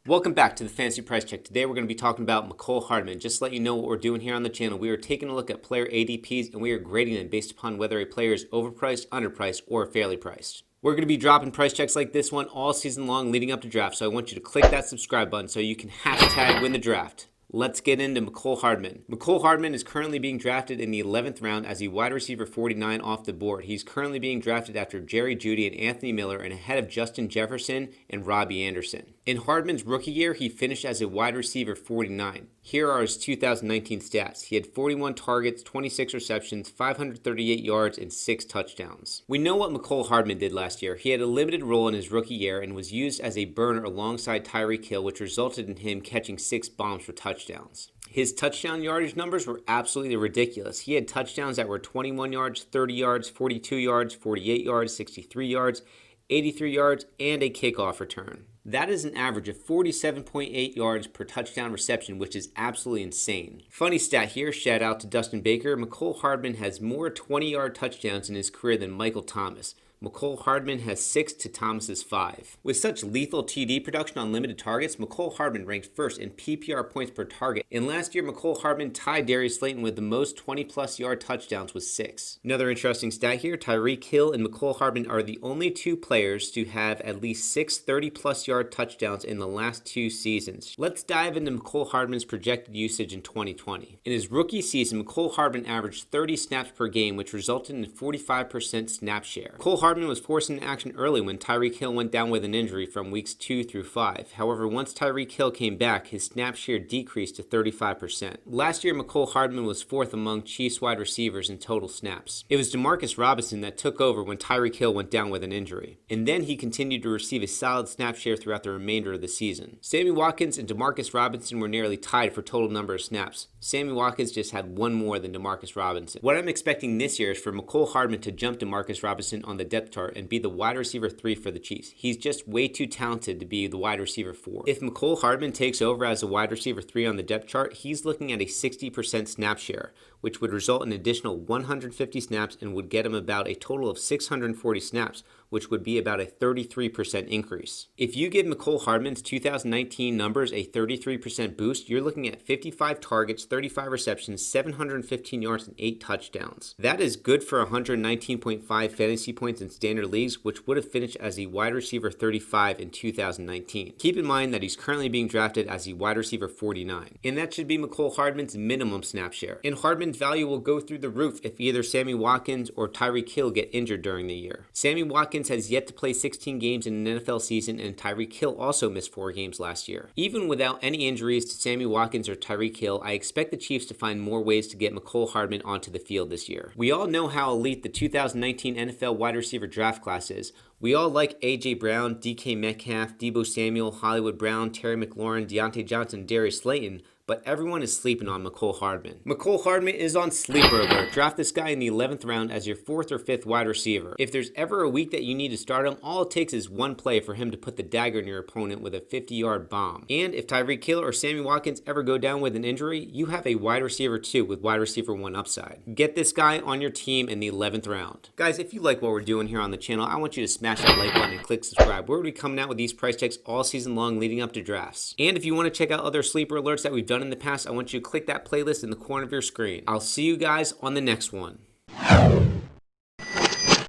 Welcome back to the Fantasy Price Check. Today we're going to be talking about Mecole Hardman. Just to let you know what we're doing here on the channel, we are taking a look at player ADPs and we are grading them based upon whether a player is overpriced, underpriced, or fairly priced. We're going to be dropping price checks like this one all season long leading up to draft, so I want you to click that subscribe button so you can hashtag win the draft. Let's get into Mecole Hardman. Mecole Hardman is currently being drafted in the 11th round as a wide receiver 49 off the board. He's currently being drafted after Jerry Jeudy and Anthony Miller and ahead of Justin Jefferson and Robbie Anderson. In Hardman's rookie year, he finished as a wide receiver 49. Here are his 2019 stats. He had 41 targets, 26 receptions, 538 yards, and 6 touchdowns. We know what Mecole Hardman did last year. He had a limited role in his rookie year and was used as a burner alongside Tyreek Hill, which resulted in him catching 6 bombs for touchdowns. His touchdown yardage numbers were absolutely ridiculous. He had touchdowns that were 21 yards, 30 yards, 42 yards, 48 yards, 63 yards, 83 yards, and a kickoff return. That is an average of 47.8 yards per touchdown reception, which is absolutely insane. Funny stat here, shout out to Dustin Baker, Mecole Hardman has more 20-yard touchdowns in his career than Michael Thomas. Mecole Hardman has 6 to Thomas's 5. With such lethal TD production on limited targets, Mecole Hardman ranked first in PPR points per target. And last year, Mecole Hardman tied Darius Slayton with the most 20-plus yard touchdowns with 6. Another interesting stat here, Tyreek Hill and Mecole Hardman are the only 2 players to have at least 6 30-plus yard touchdowns in the last 2 seasons. Let's dive into Mecole Hardman's projected usage in 2020. In his rookie season, Mecole Hardman averaged 30 snaps per game, which resulted in a 45% snap share. Mecole Hardman was forced into action early when Tyreek Hill went down with an injury from weeks 2 through 5. However, once Tyreek Hill came back, his snap share decreased to 35%. Last year, Mecole Hardman was 4th among Chiefs wide receivers in total snaps. It was Demarcus Robinson that took over when Tyreek Hill went down with an injury. And then he continued to receive a solid snap share throughout the remainder of the season. Sammy Watkins and Demarcus Robinson were nearly tied for total number of snaps. Sammy Watkins just had 1 more than Demarcus Robinson. What I'm expecting this year is for Mecole Hardman to jump Demarcus Robinson on the depth chart and be the wide receiver 3 for the Chiefs. He's just way too talented to be the wide receiver 4. If Mecole Hardman takes over as a wide receiver 3 on the depth chart, he's looking at a 60% snap share, which would result in an additional 150 snaps and would get him about a total of 640 snaps, which would be about a 33% increase. If you give Mecole Hardman's 2019 numbers a 33% boost, you're looking at 55 targets, 35 receptions, 715 yards, and 8 touchdowns. That is good for 119.5 fantasy points in standard leagues, which would have finished as a wide receiver 35 in 2019. Keep in mind that he's currently being drafted as a wide receiver 49, and that should be Mecole Hardman's minimum snap share. And Hardman's value will go through the roof if either Sammy Watkins or Tyreek Hill get injured during the year. Sammy Watkins has yet to play 16 games in an NFL season, and Tyreek Hill also missed 4 games last year. Even without any injuries to Sammy Watkins or Tyreek Hill, I expect the Chiefs to find more ways to get Mecole Hardman onto the field this year. We all know how elite the 2019 NFL wide receiver draft class is. We all like A.J. Brown, DK Metcalf, Deebo Samuel, Hollywood Brown, Terry McLaurin, Deontay Johnson, and Darius Slayton, but everyone is sleeping on Mecole Hardman. Mecole Hardman is on sleeper alert. Draft this guy in the 11th round as your 4th or 5th wide receiver. If there's ever a week that you need to start him, all it takes is one play for him to put the dagger in your opponent with a 50-yard bomb. And if Tyreek Hill or Sammy Watkins ever go down with an injury, you have a wide receiver 2 with wide receiver 1 upside. Get this guy on your team in the 11th round. Guys, if you like what we're doing here on the channel, I want you to smash that like button and click subscribe. We're going to be coming out with these price checks all season long leading up to drafts. And if you want to check out other sleeper alerts that we've done in the past, I want you to click that playlist in the corner of your screen. I'll see you guys on the next one.